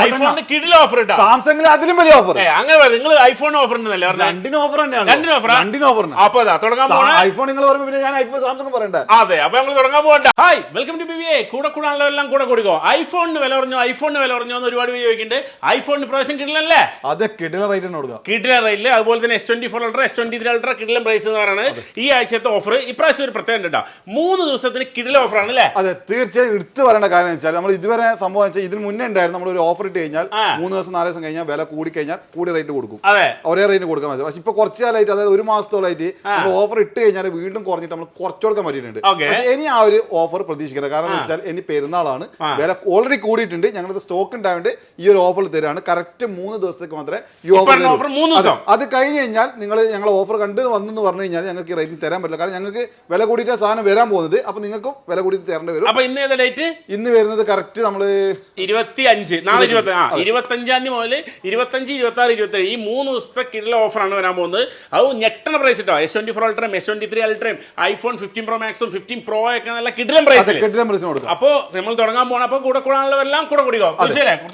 ഐഫോണിന് കിടില ഓഫർ ഇട്ടാ സാംസങ്ങിൽ അതിലും വലിയ ഓഫർ. അങ്ങനെ നിങ്ങൾ ഐഫോൺ ഓഫർ ഉണ്ടെന്നല്ലേ പറഞ്ഞത്? രണ്ടിനും ഓഫർ തന്നെയാണ്. രണ്ടിനും ഓഫർ. അപ്പൊ തുടങ്ങാൻ പോകണം. ഐഫോൺ നിങ്ങൾ പറയുമ്പോൾ പിന്നെ ഞാൻ ഐഫോൺ സാംസങ് പറയണ്ടേ? അതെ, അപ്പൊ ഞങ്ങൾ തുടങ്ങാൻ പോകണ്ട. Hi, welcome to BBA. കൂടെ കൂടാനുള്ള എല്ലാം കൂടെ കൊടുക്കോ. ഐഫോണിന് വില പറഞ്ഞോ എന്ന് ഒരുപാട് ചോദിക്കുന്നുണ്ട്. ഐഫോണിന് പ്രാവശ്യം കിടിലല്ലേ? അതെ, കിടില റേറ്റ് തന്നെ കൊടുക്കുക. കിടില റേറ്റില്. അതുപോലെ തന്നെ S24 Ultra, S23 Ultra കിടിലം പ്രൈസ് എന്ന് പറയുന്നത് ഈ ആഴ്ചത്തെ ഓഫർ. ഇപ്രാവശ്യം ഒരു പ്രത്യേകത ഉണ്ട്. 3 ദിവസത്തിന് കിടില ഓഫർ ആണ് അല്ലേ? അതെ, തീർച്ചയായും എടുത്തു പറയേണ്ട കാര്യം വെച്ചാൽ നമ്മൾ ഇതുവരെ സംഭവം വെച്ചാൽ ഇതിന് മുന്നേ ഉണ്ടായിരുന്നു നമ്മൾ ഒരു ഓഫർ ഇട്ട് കഴിഞ്ഞാൽ 3 ദിവസം 4 ദിവസം കഴിഞ്ഞാൽ വില കൂടി കഴിഞ്ഞാൽ കൂടി റേറ്റ് കൊടുക്കും. അതെ, ഒരേ റേറ്റ് കൊടുക്കാൻ പറ്റും. പക്ഷെ ഇപ്പൊ കുറച്ച് കാലമായിട്ട്, അതായത് ഒരു മാസത്തോളായിട്ട് നമ്മൾ ഓഫർ ഇട്ട് കഴിഞ്ഞാൽ വീണ്ടും കുറഞ്ഞിട്ട് നമ്മൾ കുറച്ച് കൊടുക്കാൻ പറ്റിയിട്ടുണ്ട്. ഇനി ആ ഒരു ഓഫർ പ്രതീക്ഷിക്കണം. കാരണം എന്ന് വെച്ചാൽ ഇനി പെരുന്നാളാണ്, വില ഓൾറെഡി കൂടിയിട്ടുണ്ട്. ഞങ്ങളുടെ സ്റ്റോക്ക് ഉണ്ടായതുകൊണ്ട് ഈ ഒരു ഓഫർ തരാണ്. കറക്റ്റ് 3 ദിവസത്തേക്ക് മാത്രമേ ഈ ഓഫർ. അത് കഴിഞ്ഞ് കഴിഞ്ഞാൽ നിങ്ങൾ ഞങ്ങൾ ഓഫർ കണ്ട് വന്നെന്ന് പറഞ്ഞു കഴിഞ്ഞാൽ ഞങ്ങൾക്ക് ഈ റേറ്റിൽ തരാൻ പറ്റില്ല. കാരണം ഞങ്ങൾക്ക് വില കൂടിയിട്ട് സാധനം വരാൻ പോകുന്നത്. അപ്പൊ നിങ്ങൾക്കും വില കൂടിയിട്ട് തരേണ്ടി വരും. അപ്പൊ ഇന്ന് ഏതാ ഡേറ്റ്? ഇന്ന് വരുന്നത് കറക്റ്റ് നമ്മള് 25, നാളെ 25 മുതൽ 25, 26, 27 ഈ 3 ദിവസത്തെ കിടില ഓഫറാണ് വരാൻ പോകുന്നത്. അത് ഞെട്ടണ പ്രൈസ് കേട്ടോ. S24 Ultra, S23 Ultra, iPhone 15 Pro Max, 15 Pro ഒക്കെ നല്ല കിടിലം പ്രൈസ് കൊടുക്കും. അപ്പൊ നമ്മൾ തുടങ്ങാൻ പോകണം. അപ്പൊ കൂടെ കൂടാനുള്ളവരെല്ലാം കൂടെ കുടിക്കോ.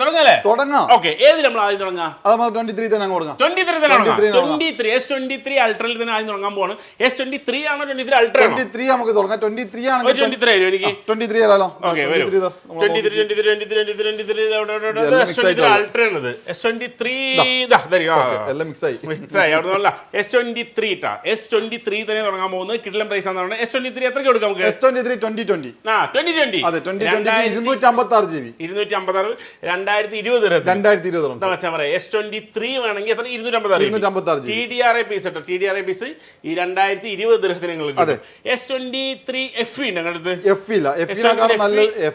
തുടങ്ങല്ലേ? തുടങ്ങാം. ഓക്കെ, ഏത് നമ്മൾ ആദ്യം തുടങ്ങാം? അത് 23 തന്നെ കൊടുക്കാം. 23 തന്നെ S23 Ultra തന്നെ ആദ്യം തുടങ്ങാൻ പോവാണ്. S23 ആണോ 23 Ultra? 23 നമുക്ക് തുടങ്ങാം. 23 ആണ്. 23 ആയിരുന്നു എനിക്ക്. 23 ആണല്ലോ. ഓക്കെ, വരും. 23 Ultra ആണത്. S23 എല്ലാം മിക്സ് ആയി. S23 S23 തന്നെ തുടങ്ങാൻ പോകുന്നത്. കിടിലം പ്രൈസ് ആണ്. S23 എത്രയ്ക്ക് കൊടുക്കാം നമുക്ക്? S23 2020. അതെ, 256 GB. 256 2020 വെച്ചാൽ പറയാം. S23 വേണമെങ്കിൽ എത്ര? 256 TDRI പീസ് കേട്ടോ. TDRI പീസ് ഈ 2020 ദിർഹത്തിന് നിങ്ങൾക്ക്. S23 FE ഉണ്ട് ഞങ്ങളുടെ. FE ഇല്ല.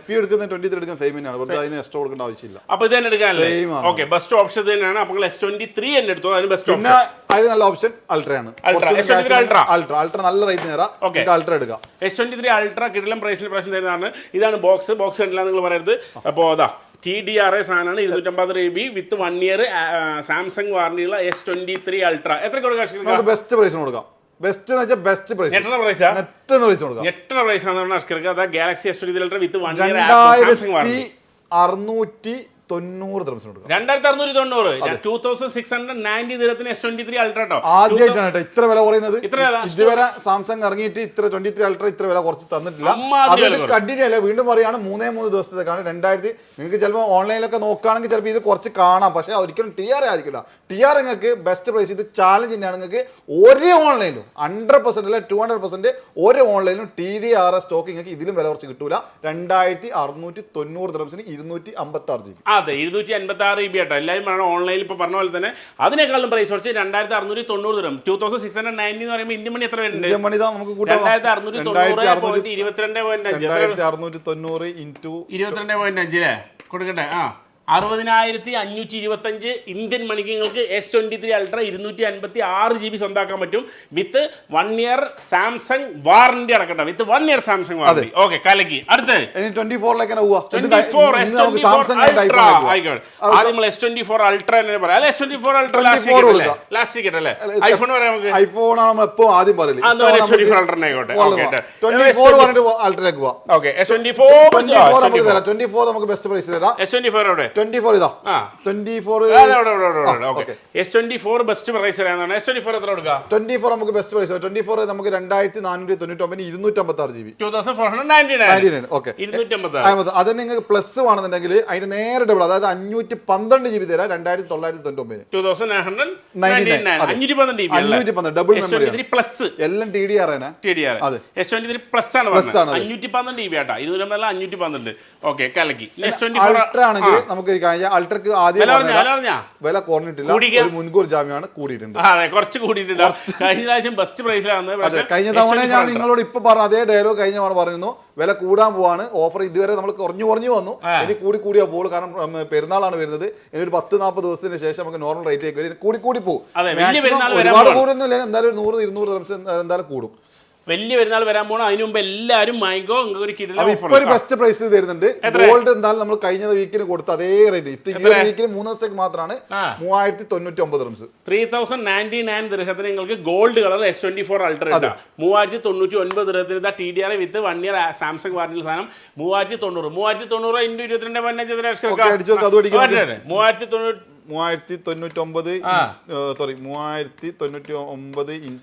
FE എടുക്കുന്ന 23 എടുക്കുന്ന സെയിം തന്നെയാണ്. പക്ഷേ അതിന് എക്സ്ട്രാ കൊടുക്കേണ്ട ആവശ്യമില്ല. അപ്പൊ ഇത് തന്നെ എടുക്കാനല്ലേ? ഓക്കെ, ബെസ്റ്റ് ഓപ്ഷൻ തന്നെയാണ്. അപ്പോൾ S23 തന്നെ എടുത്തോ. അതിന് ബെസ്റ്റ് ഓപ്ഷൻ. അതിന് നല്ല ഓപ്ഷൻ അൾട്രയാണ്. അൾട്ര നല്ല റേറ്റ് നേരാ. അൾട്ര എടുക്കാം. S23 Ultra കിടിലം പ്രൈസിന് പ്രശ്നം തരുന്നതാണ്. ഇതാണ് ബോക്സ് കണ്ടില്ല നിങ്ങൾ പറയരുത്. അപ്പോൾ അതാ TDRI സാധനമാണ്. 250 GB വിത്ത് 1 year സാംസങ് വാറണ്ടിയുള്ള S23 Ultra. എത്ര കൊടുക്കാം? ബെസ്റ്റ് പ്രൈസിന് കൊടുക്കാം. ബെസ്റ്റ് എന്ന് വെച്ചാൽ ബെസ്റ്റ് പ്രൈസ്. ഞെട്ടണ പ്രൈസാ. ഞെട്ടണ പ്രൈസാണ് അഷ്കർക്ക്. അതാ ഗാലക്സി S23 Ultra വിത്ത് 1 year സാംസങ് വാറണ്ടി. 2690 ദിവസം കൊടുക്കാം. 2690. 2690 ദിർഹത്തിന് S23 Ultra കേട്ടോ. ആദ്യമായിട്ടാണ് കേട്ടോ ഇത്ര വില കുറയുന്നത്. ഇതുവരെ സാംസങ് ഇറങ്ങിയിട്ട് ഇത്ര 23 Ultra ഇത്ര വില കുറച്ച് തന്നിട്ടില്ല. അത് കണ്ടിന്യൂ അല്ല, വീണ്ടും പറയാണ് 3 ദിവസത്തേക്കാണ്. 2000 നിങ്ങൾക്ക് ചിലപ്പോൾ ഓൺലൈനിലൊക്കെ നോക്കുകയാണെങ്കിൽ ചിലപ്പോൾ ഇത് കുറച്ച് കാണാം. പക്ഷേ ഒരിക്കലും TRI ആയിരിക്കില്ല. TRI നിങ്ങൾക്ക് ബെസ്റ്റ് പ്രൈസ്. ഇത് ചാലഞ്ച് തന്നെയാണ്. നിങ്ങൾക്ക് ഒരു ഓൺലൈനിലും 100% അല്ല 200% ഒരു ഓൺലൈനിലും TDRI സ്റ്റോക്ക് നിങ്ങൾക്ക് ഇതിലും വില കുറച്ച് കിട്ടൂല. 2690 ദിവസത്തിന് 256 GB. അതെ, 256 GB ആട്ടോ. എല്ലാവരും പറയണം ഓൺലൈനിൽ ഇപ്പോൾ പറഞ്ഞ പോലെ തന്നെ അതിനേക്കാളും പ്രൈസ് കുറച്ച് 2690 ദിർഹം. 2690 എന്ന് പറയുമ്പോൾ ഇന്ത്യൻ മണി എത്ര വരുന്നുണ്ട്? 2690.22.5 22.5 അല്ലേ കൊടുക്കട്ടെ. 60,525 ഇന്ത്യൻ മണിക്ക് നിങ്ങൾക്ക് S23 Ultra 256 GB സ്വന്തമാക്കാൻ പറ്റും. വിത്ത് 1 year സാംസങ് വാറണ്ടി അടക്കട്ടെ. വിത്ത് 1 year സാംസങ് വാറണ്ടി. ഓക്കെ, കലക്കി. അടുത്ത് 24 ആദ്യം S24 Ultra തന്നെ പറയാം. അല്ലെ, S24 Ultra ലാസ്റ്റ് ടിക്കറ്റ് അല്ലേ? ഐഫോൺ പറയാം നമുക്ക്. ഐഫോൺ ആണ് നമ്മൾ എപ്പോൾ ആദ്യം പറയല്. S24 Ultra ആയിക്കോട്ടെ. ഓക്കെ, S24 നമുക്ക് ബെസ്റ്റ് പ്രൈസ് തരാം. S24 അവിടെ 24 ഇതാ. 24 S24 ബെസ്റ്റ് പ്രൈസ് തരാനാണ്. S24 എത്ര കൊടുക്കാം? 24 നമുക്ക് ബെസ്റ്റ് പ്രൈസ്. 24 നമുക്ക് 2499 256 GB. 2499. ഓക്കെ, 256. അത് നിങ്ങൾക്ക് പ്ലസ് ആണെന്നുണ്ടെങ്കിൽ അതിന് നേരെ ഡബിൾ, അതായത് 512 GB തരാം. 2999. 512 ഡബിൾ മെമ്മറി പ്ലസ്. എല്ലാം TDRI ആണ്. S23 പ്ലസ് ആണ് പറഞ്ഞത്. 512 GB ആട്ടാ. 512. ഓക്കെ, കലക്കി. അൾട്ര ആണെങ്കിൽ നമുക്ക് അൾട്രക്ക് ആദ്യം വില കുറഞ്ഞിട്ടില്ല. ഒരു മുൻകൂർ ജാമ്യമാണ് കൂടിയിട്ടുണ്ട്. അതെ, കുറച്ച് കൂടിയിട്ടുണ്ട്. കഴിഞ്ഞ പ്രാവശ്യം ബെസ്റ്റ് പ്രൈസിലാണ്. കഴിഞ്ഞ തവണ ഞാൻ നിങ്ങളോട് ഇപ്പൊ പറഞ്ഞ അതേ ഡയലോഗ് കഴിഞ്ഞ തവണ പറയുന്നു. വില കൂടാൻ പോവാണ്. ഓഫർ ഇതുവരെ നമ്മൾ കുറഞ്ഞു വന്നു. ഇനി കൂടിയാ പോകും. കാരണം പെരുന്നാളാണ് വരുന്നത്. ഇനി ഒരു 10-40 ദിവസത്തിന് ശേഷം നമുക്ക് നോർമൽ റേറ്റിലേക്ക് വരും. കൂടി പോകും. ഒരുപാട് കൂടുന്നില്ല, എന്തായാലും 100-200 എന്തായാലും കൂടും. വലിയ പെരുന്നാൾ വരാൻ പോകണം. അതിന് മുമ്പ് എല്ലാവരും വാങ്ങിക്കോ. നിങ്ങൾക്ക് ഒരു കിടിലൻ ഇപ്പൊ ഒരു ബെസ്റ്റ് പ്രൈസ് തരുന്നുണ്ട്. ഗോൾഡ് എന്തായാലും നമ്മൾ കഴിഞ്ഞ വീക്കിന് കൊടുത്ത അതേ റേറ്റ് വീക്കിന് 3 ദിവസത്തേക്ക് മാത്രമാണ് 3099 റംസ്. 3099 ദിർഹത്തിന് നിങ്ങൾക്ക് ഗോൾഡ് കളർ S24 അൾട്ര ഇട്ടാ 3099 ദിർഹത്തിന് ഇതാ TDR വിത്ത് 1 ഇയർ സാംസങ് വാറന്റി സാധനം 3090 ×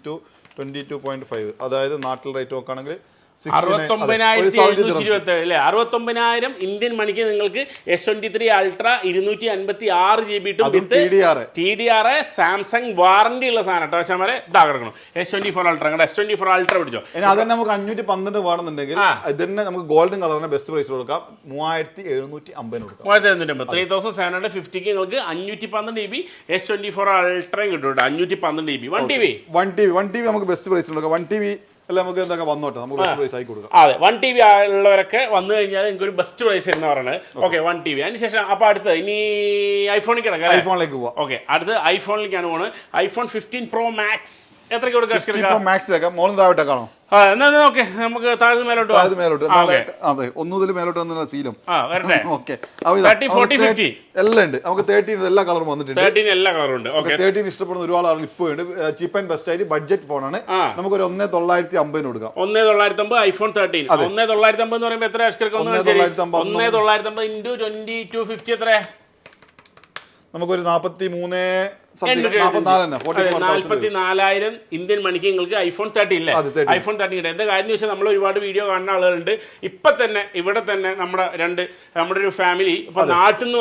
22.5 അതായത് നാട്ടിൽ റേറ്റ് നോക്കുകയാണെങ്കിൽ 69,000 ഇന്ത്യൻ മണിക്ക് നിങ്ങൾക്ക് S23 അൾട്ര 256 GB വിത്ത് TDR സാംസങ് വാറന്റി ഉള്ള സാധനം കേട്ടോ. പക്ഷേ ഇതാ കിടക്കണം S24 അൾട്ര. S24 അൾട്ര പിടിച്ചോ. അതന്നെ നമുക്ക് 512 വേണമെന്നുണ്ടെങ്കിൽ ഇതിന് നമുക്ക് ഗോൾഡൻ കളറിന് ബെസ്റ്റ് പ്രൈസ് കൊടുക്കാം 3750 കൊടുക്കാം. 3750 നിങ്ങൾക്ക് 512 GB S24 അൾട്രയും കിട്ടും കേട്ടോ. 512 GB 1 TB നമുക്ക് ബെസ്റ്റ് പ്രൈസ് കൊടുക്കാം. 1 TB അല്ല നമുക്ക് എന്തൊക്കെ വന്നോട്ടെ, നമുക്ക് ബെസ്റ്റ് പ്രൈസ് ആയി കൊടുക്കാം. അതെ 1 TB ഉള്ളവരൊക്കെ വന്നു കഴിഞ്ഞാൽ നിങ്ങൾക്ക് ഒരു ബെസ്റ്റ് പ്രൈസ് എന്ന് പറയുന്നത്. Okay 1 TB. അതിനുശേഷം അപ്പോൾ അടുത്ത് ഇനി ഐഫോണിലേക്ക് കിടക്കാം. ഐഫോണിലേക്ക് പോവാം. ഓക്കെ അടുത്ത് ഐഫോണിലേക്കാണ് പോകുന്നത്. ഐഫോൺ 15 Pro Max എത്രയ്ക്ക് കൊടുക്കാം? മാക്സിലേക്കാം മോളിൽ താഴോട്ടേ കാണോ? ഓക്കെ നമുക്ക് താഴ്ന്ന് മേലോട്ട് അതെ ഒന്നുതിൽ മേലോട്ട് വന്നുള്ള ശീലം. ഓക്കെ എല്ലാം ഉണ്ട്. നമുക്ക് 13 എല്ലാ കളറും വന്നിട്ടുണ്ട്. 13 എല്ലാ കളറും ഉണ്ട്. 13 ഇഷ്ടപ്പെടുന്ന ഒരുപാട് ആളുകൾ ഇപ്പോൾ ഉണ്ട്. ചീപ്പ് ആൻഡ് ബെസ്റ്റ് ആയിട്ട് ബഡ്ജറ്റ് ഫോണാണ്. നമുക്ക് ഒരു 1950 കൊടുക്കാം. 1950 ഐഫോൺ 13. 1950 എന്ന് പറയുമ്പോൾ എത്ര 1950 × 2250 എത്ര? നമുക്കൊരു 44,000 ഇന്ത്യൻ മണിക്ക് നിങ്ങൾക്ക് ഐഫോൺ 13 ഇല്ലേ? ഐഫോൺ 13 ഉണ്ട്. എന്താ കാര്യം വെച്ചാൽ നമ്മൾ ഒരുപാട് വീഡിയോ കാണുന്ന ആളുകളുണ്ട്. ഇപ്പൊ തന്നെ ഇവിടെ തന്നെ നമ്മുടെ ഒരു ഫാമിലി ഇപ്പൊ നാട്ടിൽ നിന്ന്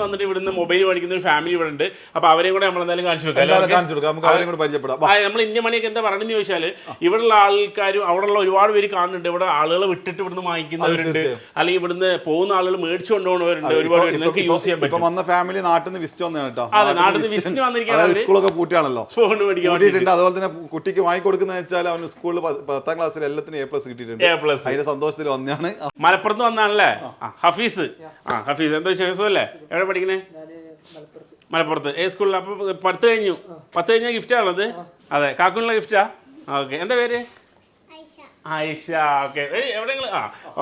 വന്നിട്ട് ഇവിടുന്ന് മൊബൈൽ മേടിക്കുന്ന ഒരു ഫാമിലി ഇവിടെ ഉണ്ട്. അപ്പൊ അവരെയും കൂടെ നമ്മൾ എന്തായാലും കാണിച്ചു കൊടുക്കാം. നമ്മൾ ഇന്ത്യൻ മണിയൊക്കെ എന്താ പറയുന്നത് ചോദിച്ചാൽ ഇവിടെയുള്ള ആൾക്കാരും അവിടെയുള്ള ഒരുപാട് പേര് കാണുന്നുണ്ട്. ഇവിടെ ആളുകളെ വിട്ടിട്ട് ഇവിടുന്ന് വാങ്ങിക്കുന്നവരുണ്ട്, അല്ലെങ്കിൽ ഇവിടുന്ന് പോകുന്ന ആളുകൾ മേടിച്ചു കൊണ്ടുപോകുന്നവരുണ്ട്. ഒരുപാട് നിങ്ങൾക്ക് യൂസ് ചെയ്യാൻ പറ്റും. വന്ന ഫാമിലി നാട്ടിൽ നിന്ന് വിസിറ്റ് വന്നതാണ് കേട്ടോ. അതെ നാട്ടിൽ നിന്ന് സ്കൂളൊക്കെ പൂട്ടിയാണല്ലോ, കൂട്ടിയിട്ടുണ്ട്. അതുപോലെ തന്നെ കുട്ടിക്ക് വാങ്ങിക്കൊടുക്കുന്ന വെച്ചാൽ അവന് സ്കൂളിൽ 10ാം ക്ലാസ്സിൽ എല്ലാത്തിനും A+ കിട്ടിയിട്ടുണ്ട്. അതിന്റെ സന്തോഷത്തിൽ വന്നാണ്. മലപ്പുറത്ത് വന്നാണല്ലേ ഹഫീസ്? ഹഫീസ് എന്താ വിശേഷമല്ലേ? എവിടെ പഠിക്കണേ? മലപ്പുറത്ത്. ഏത് സ്കൂളിൽ? അപ്പൊ 10 കഴിഞ്ഞാൽ ഗിഫ്റ്റ് ആണത്? അതെ കാക്കുനുള്ള ഗിഫ്റ്റാ. ഓക്കെ എന്താ പേര്? ആയിഷ. ഓക്കെ എവിടെയെങ്കിലും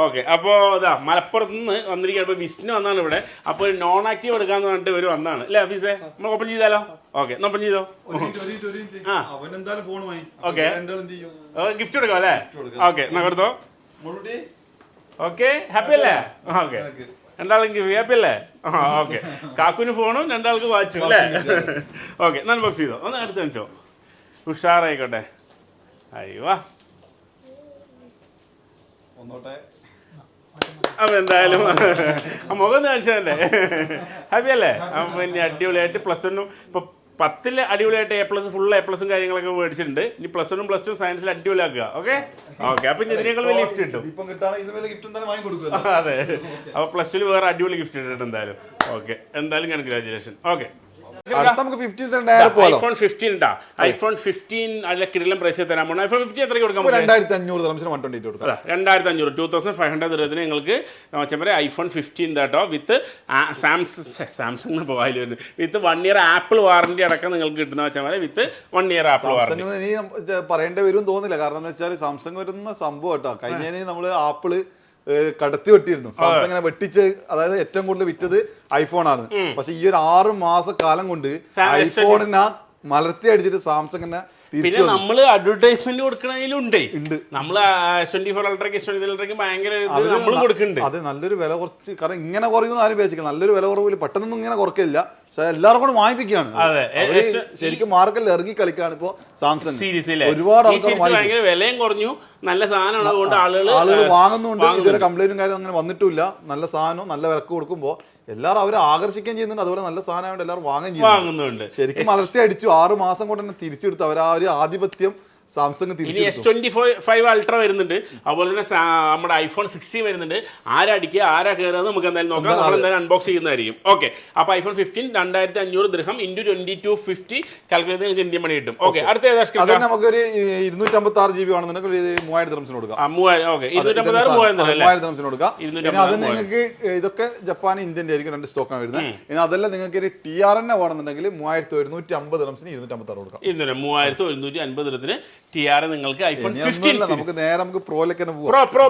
ഓക്കെ. അപ്പോൾ ഇതാ മലപ്പുറത്ത് നിന്ന് വന്നിരിക്കുകയാണ്. ഇപ്പോൾ വിസ്റ്റിന് വന്നാണ് ഇവിടെ. അപ്പോൾ ഒരു നോൺ ആക്റ്റീവ് എടുക്കാന്ന് പറഞ്ഞിട്ട് ഇവർ വന്നാണ് അല്ലേ ഹഫീസേ? നമ്മൾ ഓപ്പൺ ചെയ്താലോ? ഓക്കെ ഓപ്പൺ ചെയ്തോ. ഓക്കെ ഗിഫ്റ്റ് കൊടുക്കാം അല്ലേ? ഓക്കെ എന്നാൽ കൊടുത്തോ. ഓക്കെ ഹാപ്പി അല്ലേ? ഓക്കെ രണ്ടാൾക്ക് ഹാപ്പി അല്ലേ? ഓക്കെ കാക്കുവിന് ഫോണും രണ്ടാൾക്ക് വാച്ചും അല്ലേ? ഓക്കെ എന്നാൽ ബോക്സ് ചെയ്തോ. ഒന്ന് അടുത്ത് വെച്ചോ. ഉഷാറായിക്കോട്ടെ. അയ്യോ അപ്പൊ എന്തായാലും മുഖം കാണിച്ചതല്ലേ? ഹാപ്പി അല്ലേ? പിന്നെ അടിപൊളിയായിട്ട് +1 ഇപ്പൊ 10ൽ അടിപൊളിയായിട്ട് A+ ഫുൾ A+ കാര്യങ്ങളൊക്കെ മേടിച്ചിട്ടുണ്ട്. ഇനി +1 +2 സയൻസിൽ അടിപൊളിയാക്കുക. ഓക്കെ അപ്പൊ ഇതിനേക്കാൾ വലിയ ഗിഫ്റ്റ് കിട്ടും. അതെ അപ്പൊ +2 വേറെ അടിപൊളി ഗിഫ്റ്റ് ഇട്ടിട്ടുണ്ട് എന്തായാലും. ഓക്കെ എന്തായാലും കൺഗ്രാജുലേഷൻ. ഓക്കെ നമുക്ക് 15 ഐഫോൺ 15 ഉണ്ടാ. ഐഫോൺ 15 അല്ല കിടിലൻ പ്രൈസ് തരാൻ പോകണം. ഐഫോൺ 15 എത്രയ്ക്ക് കൊടുക്കാം? 2500 2500 ദിർഹത്തിന് നിങ്ങൾക്ക് ഐഫോൺ 15 കേട്ടോ വിത്ത് സാംസങ് പോയാൽ വിത്ത് 1 ഇയർ ആപ്പിൾ വാറന്റി അടക്കം നിങ്ങൾക്ക് കിട്ടുന്ന വെച്ചാൽ വിത്ത് 1 ഇയർ ആപ്പിൾ വാറന്റി. പറയേണ്ടി വരും തോന്നില്ല. കാരണം എന്താ വെച്ചാൽ സാംസങ് വരുന്ന സംഭവം കേട്ടോ. കഴിഞ്ഞതിന് നമ്മള് ആപ്പിള് കടത്തി വെട്ടിയിരുന്നു. സാംസങ് വെട്ടിച്ച്, അതായത് ഏറ്റവും കൂടുതൽ വിറ്റത് ഐഫോൺ ആണ്. പക്ഷെ ഈ ഒരു 6 മാസക്കാലം കൊണ്ട് ഐഫോണിനെ മലർത്തി അടിച്ചിട്ട് സാംസങ്ങിനെ പിന്നെ നമ്മള് അഡ്വർടൈസ്മെന്റ് കൊടുക്കണതിലുണ്ട്. നമ്മള് S24 അൾട്രയ്ക്ക് S23 അൾട്രയ്ക്ക് ഭയങ്കര നമ്മളും കൊടുക്കുന്നുണ്ട്. അതെ നല്ലൊരു വില കുറച്ച്. കാരണം ഇങ്ങനെ കുറയുന്ന ആരും വിചാരിക്കും. നല്ലൊരു വില കുറവില്ല, പെട്ടെന്നൊന്നും ഇങ്ങനെ കുറക്കില്ല. പക്ഷെ എല്ലാവരും കൂടെ വാങ്ങിപ്പിക്കുകയാണ്. ശരിക്കും മാർക്കറ്റിൽ ഇറങ്ങി കളിക്കാണ് ഇപ്പൊ സാംസങ്. ഒരുപാട് ഭയങ്കര വിലയും കുറഞ്ഞു, നല്ല സാധനമാണ്. അതുകൊണ്ട് ആളുകൾ വാങ്ങുന്നുണ്ട്. ഇതുവരെ കംപ്ലൈന്റും കാര്യം അങ്ങനെ വന്നിട്ടില്ല. നല്ല സാധനം നല്ല വിലക്ക് കൊടുക്കുമ്പോൾ എല്ലാവരും അവരെ ആകർഷിക്കാൻ ചെയ്യുന്നുണ്ട്. അതുപോലെ നല്ല സാധനമായിട്ട് എല്ലാവരും വാങ്ങുന്നുണ്ട്. ശരിക്കും മലർത്തി അടിച്ചു. 6 മാസം കൊണ്ട് തന്നെ തിരിച്ചെടുത്തു അവർ ആ ഒരു ആധിപത്യം സാംസങ്. ഇനി S25 അൾട്ര വരുന്നുണ്ട്. അതുപോലെ തന്നെ നമ്മുടെ ഐഫോൺ 16 വരുന്നുണ്ട്. ആരാ അടിക്കുക ആരാ കയറുക നമുക്ക് എന്തായാലും നോക്കാം. നമ്മൾ എന്തായാലും അൺബോക്സ് ചെയ്യുന്നതായിരിക്കും. ഓക്കെ അപ്പോൾ ഐഫോൺ 15 2500 ദിർഹം × 2250 കാൽക്കുലേറ്റ് നിങ്ങൾക്ക് ഇന്ത്യൻ മണി കിട്ടും. ഓക്കെ അടുത്ത നമുക്കൊരു 256 GB ആണെന്നുണ്ടെങ്കിൽ 3000 ദിർഹംസിന് കൊടുക്കാം. 256 കൊടുക്കാം. അത് നിങ്ങൾക്ക് ഇതൊക്കെ ജപ്പാൻ ഇന്ത്യൻ്റെ ആയിരിക്കും. 2 സ്റ്റോക്കാണ് വരുന്നത്. ഇനി അതെല്ലാം നിങ്ങൾക്ക് ഒരു TRN വേണമെന്നുണ്ടെങ്കിൽ 3150 ദിർഹംസിന് 256 കൊടുക്കാം. 3150 ദിർഹത്തിന് TR നിങ്ങൾക്ക് ഐഫോൺ 15 നമുക്ക് നേരെ നമുക്ക് പ്രോയിലേക്ക് തന്നെ പോവാം. പ്രോ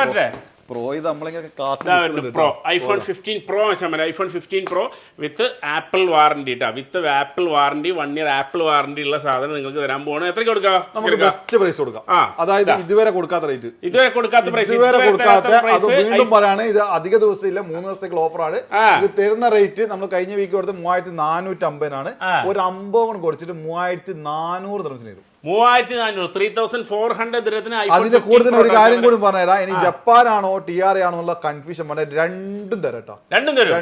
അല്ലേ പ്രോ ഇത് നമ്മളിങ്ങനെ കാത്ത് pro iPhone 15 pro iPhone 15 pro with Apple warranty കേട്ടോ, with Apple warranty 1 year Apple warranty ഉള്ള സാധനം നിങ്ങൾക്ക് തരാൻ പോകണം. എത്രയ്ക്ക് കൊടുക്കാം? നമുക്ക് ബെസ്റ്റ് പ്രൈസ് കൊടുക്കാം. അതായത് ഇതുവരെ കൊടുക്കാത്ത റേറ്റ്, ഇതുവരെ കൊടുക്കാത്ത പ്രൈസ്, ഇതുവരെ കൊടുക്കാത്ത. അത് വീണ്ടും പറയാണ്, ഇത് അധിക ദിവസം ഇല്ല, 3 ദിവസത്തേക്ക് ഓഫറാണ്. ഇത് തരുന്ന റേറ്റ് നമ്മൾ കഴിഞ്ഞ വീക്ക് കൊടുത്ത് 3450 ഒരു 50 കൊടുത്തിട്ട് 3400 ദിർഹംസിന് തരും. 3400 3400 ദിർഹത്തിന് അതിന്റെ കൂടുതൽ ഒരു കാര്യം കൂടി പറഞ്ഞുതരാം. ഇനി ജപ്പാനാണോ TR ആണോ ഉള്ള കൺഫ്യൂഷൻ പറഞ്ഞ രണ്ടും തരാം കേട്ടോ, രണ്ടും തരും.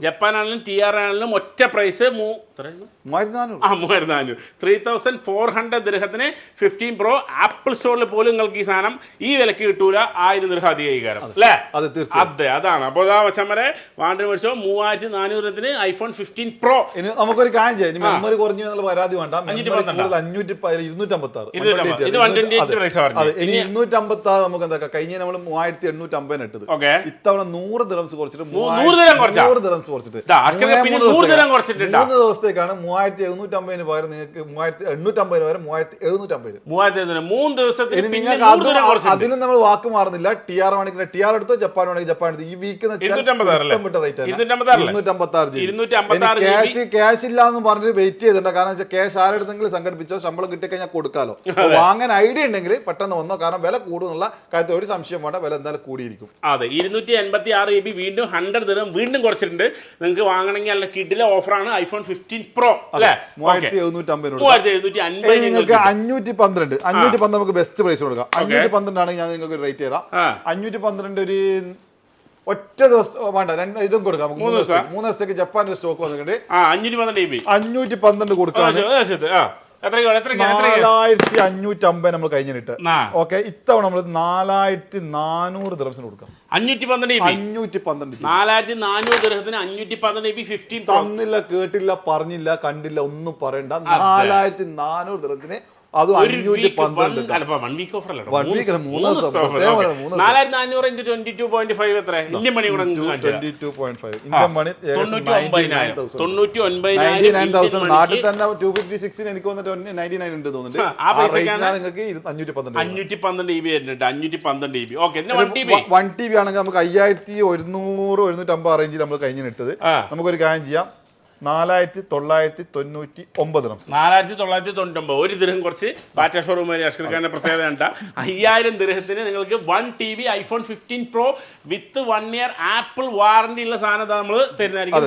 ജപ്പാനാണെങ്കിലും TR ആണെങ്കിലും ഒറ്റ പ്രൈസ് 3400 3400 ദിർഹത്തിന് 15 പ്രോ. ആപ്പിൾ സ്റ്റോറിൽ പോലും നിങ്ങൾക്ക് ഈ സാധനം ഈ വിലക്ക് കിട്ടൂല, 1000 ദിർഹം അധികം അല്ലേ? അതെ, അതാണ്. അപ്പോൾ വരെ വാണ്ടന് മേടിച്ചോ 3400 ഐഫോൺ 15 പ്രോ. ഇനി നമുക്കൊരു കാര്യം ചെയ്യാം, മെമ്മറി കുറഞ്ഞു എന്നുള്ള പരാതി വേണ്ട. 256 നമുക്ക് എന്താ കഴിഞ്ഞ നമ്മൾ 3850 ഇട്ടത്, ഇത്തവണ 100 ദിർഹംസ് കുറച്ചിട്ട് 100 ദിർഹംസ് കുറച്ചിട്ട് 3 ദിവസത്തേക്കാണ് 3750 പകരം നിങ്ങൾക്ക് 3850 പകരം 3750. 3 ദിവസത്തിന്. ഇനി നിങ്ങൾക്ക് അതിലും നമ്മൾ വാക്ക് മാറുന്നില്ല. TR വേണമെങ്കിൽ TR എടുത്തോ, ജപ്പാൻ വേണമെങ്കിൽ ജപ്പാൻ എടുത്തു. ഈ വീക്ക് ക്യാഷ് ഇല്ല എന്ന് പറഞ്ഞിട്ട് വെയിറ്റ് ചെയ്തിട്ടുണ്ട്. കാരണം ക്യാഷ് ആരെടുത്തെങ്കിലും സംഘടിപ്പിച്ചോ, ശമ്പളം കിട്ടിക്കഴിഞ്ഞാൽ കൊടുക്കാലോ. വാങ്ങാൻ ഐഡിയ ഉണ്ടെങ്കിൽ പെട്ടെന്ന് വന്നോ, കാരണം വില കൂടുന്നുള്ള കാര്യത്തിൽ ഒരു സംശയം വേണ്ട, വില എന്തായാലും കൂടിയിരിക്കും. അതെ, 286 GB വീണ്ടും 100 ദിർഹം വീണ്ടും കുറച്ചിട്ടുണ്ട്. നിങ്ങൾക്ക് വാങ്ങണമെങ്കിൽ നല്ല കിഡിലെ ഓഫറാണ് ഐഫോൺ 15 പ്രോ അല്ലേ? 3750. നിങ്ങൾക്ക് 512 നമുക്ക് ബെസ്റ്റ് പ്രൈസ് കൊടുക്കാം. 512 ആണെങ്കിൽ ഞാൻ നിങ്ങൾക്ക് റേറ്റ് തരാം. 512 ഒരു ഒറ്റ ദിവസം വേണ്ട, ഇതും കൊടുക്കാം. 3 ദിവസത്തേക്ക് ജപ്പാന്റെ സ്റ്റോക്ക് വന്നിട്ടുണ്ട്. 512 കൊടുക്കാം. 4550 നമ്മൾ കഴിഞ്ഞിട്ട്. ഓക്കെ, ഇത്തവണ നമ്മൾ 4400 ദിർഹംസിന് കൊടുക്കാം. 512 4400 ദിർഹത്തിന് 512 GB 15 തന്നില്ല, കേട്ടില്ല, പറഞ്ഞില്ല, കണ്ടില്ല, ഒന്നും പറയണ്ട. 4400 ദിർഹത്തിന് അത് 512. 4400 into 22.5 എത്ര? ഇന്ത്യൻ മണി കൂടെ 22.5 ഇന്ത്യൻ മണി 99,000. നാട്ടിൽ തന്നെ 256 എനിക്ക് വന്നിട്ട് 99 ഉണ്ട് തോന്നുന്നുണ്ട്. ആ പൈസക്കാണ് നിങ്ങൾക്ക് 512 GB വരുന്നുണ്ട്. 512 GB. ഓക്കെ, 1 TB ആണെങ്കിൽ നമുക്ക് 5100 150 റേഞ്ചിൽ നമ്മൾ കഴിഞ്ഞിട്ടത്. നമുക്കൊരു കാര്യം ചെയ്യാം, 4999 ദിർഹംസ്. 4999 ഒരു ദിർഹം കുറച്ച് ബാറ്റ ഷോറൂം വരെ അഷ്കർഖാന്റെ പ്രത്യേകത ഉണ്ട്. 5000 ദിർഹത്തിന് നിങ്ങൾക്ക് 1 TB ഐഫോൺ 15 പ്രോ വിത്ത് 1 ഇയർ ആപ്പിൾ വാറണ്ടി ഉള്ള സാധനം നമ്മൾ തരുന്നതായിരിക്കും.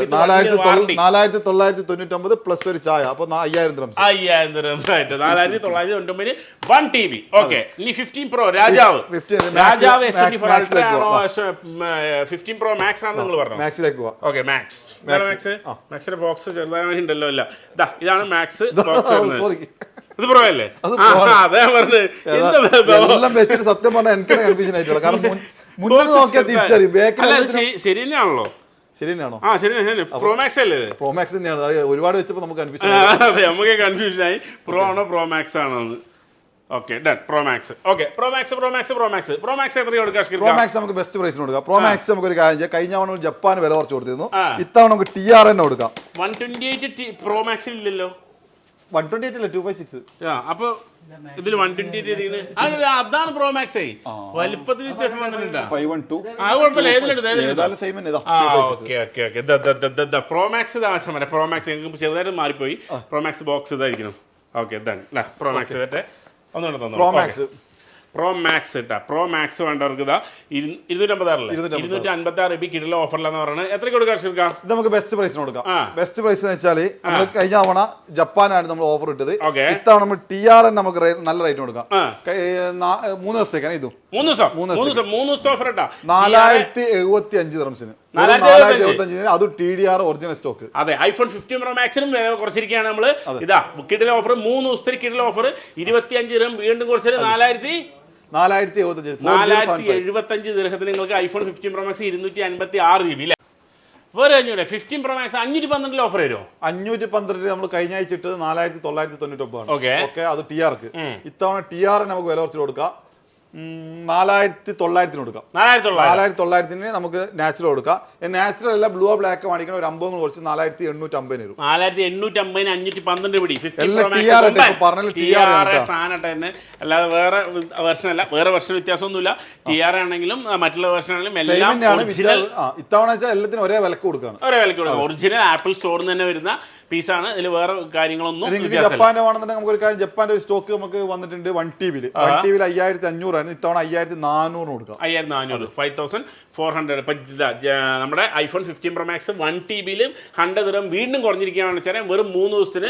4999 പ്ലസ് ഒരു ചായ, അപ്പൊ 5000 ദിർഹംസ്. 5000 ദിർഹംസ് ആയിട്ട് 4999 1 TB. ഓക്കെ, ഇനി 15 പ്രോ രാജാവ് S24 അൾട്രാ ആണോ 15 പ്രോ മാക്സ് ആണോ നിങ്ങൾ പറഞ്ഞു? മാക്സിലേക്ക് പോവാം. ഓക്കെ, മാക്സിന്റെ ബോക്സ് ചെറുതായിട്ടുണ്ടല്ലോ. അല്ല, ഇതാണ് മാക്സ് ബോക്സ്. ഇത് പ്രോ അല്ലേ? അതെ പറഞ്ഞത്. സത്യം പറഞ്ഞാൽ എനിക്ക് കൺഫ്യൂഷൻ ആയിട്ടുള്ള, കാരണം മുന്നോട്ട് നോക്കിയാൽ തിരിച്ചറിയും. ശരി തന്നെയാണല്ലോ. ശരിയാണോ? ശരി. പ്രോ മാക്സ് അല്ലേ? പ്രോ മാക്സ് തന്നെയാണ്. ഒരുപാട് വെച്ചപ്പോൾ നമുക്ക് കൺഫ്യൂഷൻ. അതെ, നമുക്ക് കൺഫ്യൂഷൻ ആയി, പ്രോ ആണോ പ്രോ മാക്സ് ആണോ എന്ന്. Okay, done. Pro max. Okay, pro max എത്ര കൊടുക്കാം? പ്രോ മാക്സ് നമുക്ക് ബെസ്റ്റ് പ്രൈസിന് കൊടുക്കാം. പ്രോ മാക്സ് നമുക്ക് ഒരു കാര്യം ചെയ്യാം, കഴിഞ്ഞ തവണ ജപ്പാൻ വില കുറച്ച് കൊടുത്തിരുന്നു, ഇത്തവണ നമുക്ക് TR തന്നെ കൊടുക്കാം. 128 പ്രോ മാക്സിൽ ഇല്ലല്ലോ. 128 അല്ല, 256. അപ്പൊ ഇതിൽ 128 അതാണ് പ്രോ മാക്സ്. വലിപ്പത്തിൽ വ്യത്യാസം വന്നിട്ടുണ്ട്. 512 പ്രോ മാക്സ് പ്രോ മാക്സ് ചെറുതായിട്ട് മാറിപ്പോയി. പ്രോ മാക്സ് ബോക്സ് ഇതായിരിക്കണം. ഓക്കെ, പ്രോ മാക്സ് ഒന്നുകൂടെ തന്നു. പ്രോ മാക്സ് ഇട്ടാ. പ്രോ മാക്സ് വേണ്ടവർക്ക് ഇതാ 256 GB കിട്ടുള്ള ഓഫറിലെന്ന് പറയുന്നത്. എത്ര കൊടുക്കാം? ഇത് നമുക്ക് ബെസ്റ്റ് പ്രൈസിന് കൊടുക്കാം. ബെസ്റ്റ് പ്രൈസ് എന്ന് വെച്ചാൽ നമ്മൾ കഴിഞ്ഞ തവണ ജപ്പാനാണ് നമ്മൾ ഓഫർ ഇട്ടത്. ഇത്തവണ നമ്മൾ TR നമുക്ക് നല്ല റേറ്റ് കൊടുക്കാം. 3 ദിവസത്തേക്കാണ്. ഇതും 3 ദിവസത്തെ ഓഫർ ഇട്ടാ 4075 ദിർഹംസിന്. 475 അത് TDR ഒറിജിനൽ സ്റ്റോക്ക്. അതെ, ഐഫോൺ 15 പ്രോ മാക്സിനും വില കുറച്ചിരിക്കുകയാണ് നമ്മൾ. ഇതാ കിഡിലെ ഓഫർ, 3 ദിവസത്തെ കിഡിലെ ഓഫർ 25 ദിർഹം വീണ്ടും കുറച്ചത് 4075 ദിർഹത്തിന് നിങ്ങൾക്ക് ഐഫോൺ 15 പ്രോ മാക്സ് 256 GB. വേറെ 15 പ്രോ മാക്സ് 512 ഓഫർ വരുമോ? 512 നമ്മൾ കഴിഞ്ഞ ആഴ്ച ഇട്ടത് 4999 ആണ്. ഓക്കെ, അത് TRക്ക്. ഇത്തവണ TR നമുക്ക് വില കുറച്ച് കൊടുക്കാം. 4900 കൊടുക്കാം. 4900 നമുക്ക് നാച്ചുറൽ കൊടുക്കാം. നാച്ചുറൽ അല്ല ബ്ലൂ ബ്ലാക്ക് മേടിക്കണം, ഒരു 50 കുറച്ച് 4850 വരും. 4850 512 പിടി അല്ലാതെ വേറെ വെർഷൻ അല്ല, വേറെ വെർഷൻ വ്യത്യാസമൊന്നുമില്ല. TR ആണെങ്കിലും മറ്റുള്ള വെർഷൻ ആണെങ്കിലും എല്ലാം ഒറിജിനൽ. ഇത്തവണ വെച്ചാൽ എല്ലാത്തിനും ഒരേ വിലക്ക് കൊടുക്കണം. ഒറിജിനൽ ആപ്പിൾ സ്റ്റോറിൽ നിന്ന് തന്നെ വരുന്ന പീസാണ്. ഇതിൽ വേറെ കാര്യങ്ങളൊന്നും. ജപ്പാന്റെ വേണമെന്നുണ്ടെങ്കിൽ നമുക്ക് ഒരു കാര്യം, ജപ്പാന്റെ ഒരു സ്റ്റോക്ക് നമുക്ക് വന്നിട്ടുണ്ട് 1 TB 5500 ആണ്. ഇത്തവണ 5400 കൊടുക്കാം. 5400 5400. ഇപ്പൊ നമ്മുടെ ഐഫോൺ 15 Pro Max 1 TB 100 ദിർഹം വീണ്ടും കുറഞ്ഞിരിക്കുകയാണെന്ന് വെച്ചാൽ വെറും 3 ദിവസത്തിന്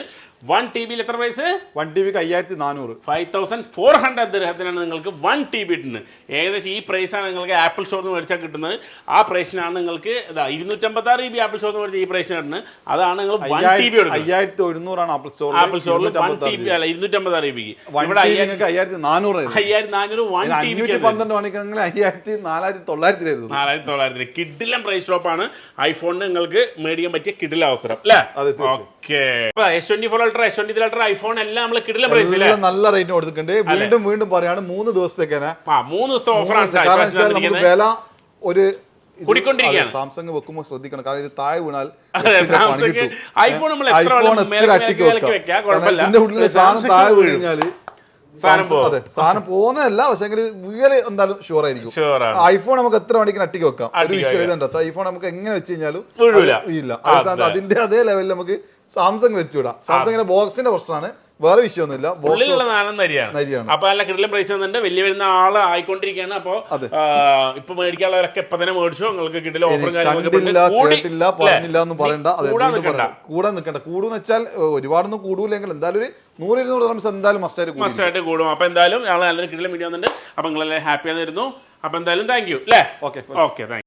1 TB എത്ര പ്രൈസ്? 1 TB 5400 5400 ദിർഹത്തിനാണ് നിങ്ങൾക്ക് 1 TB കിട്ടുന്നത്. ഏകദേശം ഈ പ്രൈസാണ് നിങ്ങൾക്ക് ആപ്പിൾ സ്റ്റോറിൽ നിന്ന് മേടിച്ചാൽ കിട്ടുന്നത്. ആ പ്രൈസിനാണ് നിങ്ങൾക്ക് 256 GB ആപ്പിൾ സ്റ്റോറിൽ നിന്ന് മേടിച്ച ഈ പ്രൈസിന് കിട്ടുന്നത്. അതാണ് നിങ്ങൾ 1 TB 5100 ആണ് ആപ്പിൾ സ്റ്റോറിൽ. ആപ്പിൾ സ്റ്റോറിൽ 1 TB അല്ല 256 GB. ഇവിടെ 5400 1 TB 12 മണിക്കൂർ 5400 4900 കിഡിലൻ പ്രൈസ് ഡ്രോപ്പാണ്. ഐഫോണിന് നിങ്ങൾക്ക് മേടിക്കാൻ പറ്റിയ കിഡിലെ അവസരം അല്ലേ? Okay. S24 Ultra, S23 Ultra, iPhone എല്ലാം നമ്മൾ കിഡിലൻ പ്രൈസിൽ നല്ല റേറ്റ് കൊടുത്തിട്ടുണ്ട്. വീണ്ടും പറയാണ് 3 ദിവസത്തേക്കാണ്. 3 ദിവസത്തെ ഓഫറാണ്. വില ഒരു കൂടിക്കൊണ്ടിരിക്കുകയാണ്. സാംസങ് വെക്കുമ്പോൾ ശ്രദ്ധിക്കണം, കാരണം ഇത് താഴെ വീണാൽ ഐഫോൺ നമ്മൾ ഇതിന്റെ ഉള്ളിൽ സാധനം താഴെ വീഴിഞ്ഞാല് സാധനം പോകുന്നതല്ല, പക്ഷെ വീല് എന്തായാലും ഷുവർ ആയിരിക്കും. ഐഫോൺ നമുക്ക് എത്ര മണിക്ക് അട്ടിക്ക് വെക്കാം. ഒരു വിഷയം ഇതുണ്ട്, ഐഫോൺ നമുക്ക് എങ്ങനെ വെച്ച് കഴിഞ്ഞാലും വീഴില്ല. അതിന്റെ അതേ ലെവലിൽ നമുക്ക് സാംസങ് വെച്ചുവിടാം. സാംസങ്ങിന്റെ ബോക്സിന്റെ പ്രശ്നമാണ്, വേറെ വിഷയമൊന്നുമില്ല. ഉള്ളിലുള്ള നാണം നരിയാണ്. അപ്പൊ നല്ല കിടലും പ്രൈസ് വന്നിട്ട് വലിയ വരുന്ന ആള് ആയിക്കൊണ്ടിരിക്കുകയാണ്. അപ്പൊ ഇപ്പൊ മേടിക്കാനുള്ളവരൊക്കെ ഇപ്പൊ തന്നെ മേടിച്ചു. നിങ്ങൾക്ക് കിട്ടില്ല ഓഫറും കാര്യങ്ങളൊക്കെ കൂടെ നിൽക്കണ്ട. കൂടുന്ന് വെച്ചാൽ ഒരുപാടൊന്നും കൂടൂല്ലെങ്കിൽ എന്തായാലും ഒരു 100-200 dirhams എന്തായാലും മസ്റ്റായിട്ട് കൂടും. അപ്പൊ എന്തായാലും ഞങ്ങൾ നല്ലൊരു കിടലും വീഡിയോ വന്നിട്ടുണ്ട്. അപ്പൊ നിങ്ങളെല്ലാം ഹാപ്പി ആയിരുന്നു. അപ്പൊ എന്തായാലും താങ്ക് യു അല്ലേ? ഓക്കെ. Thank you.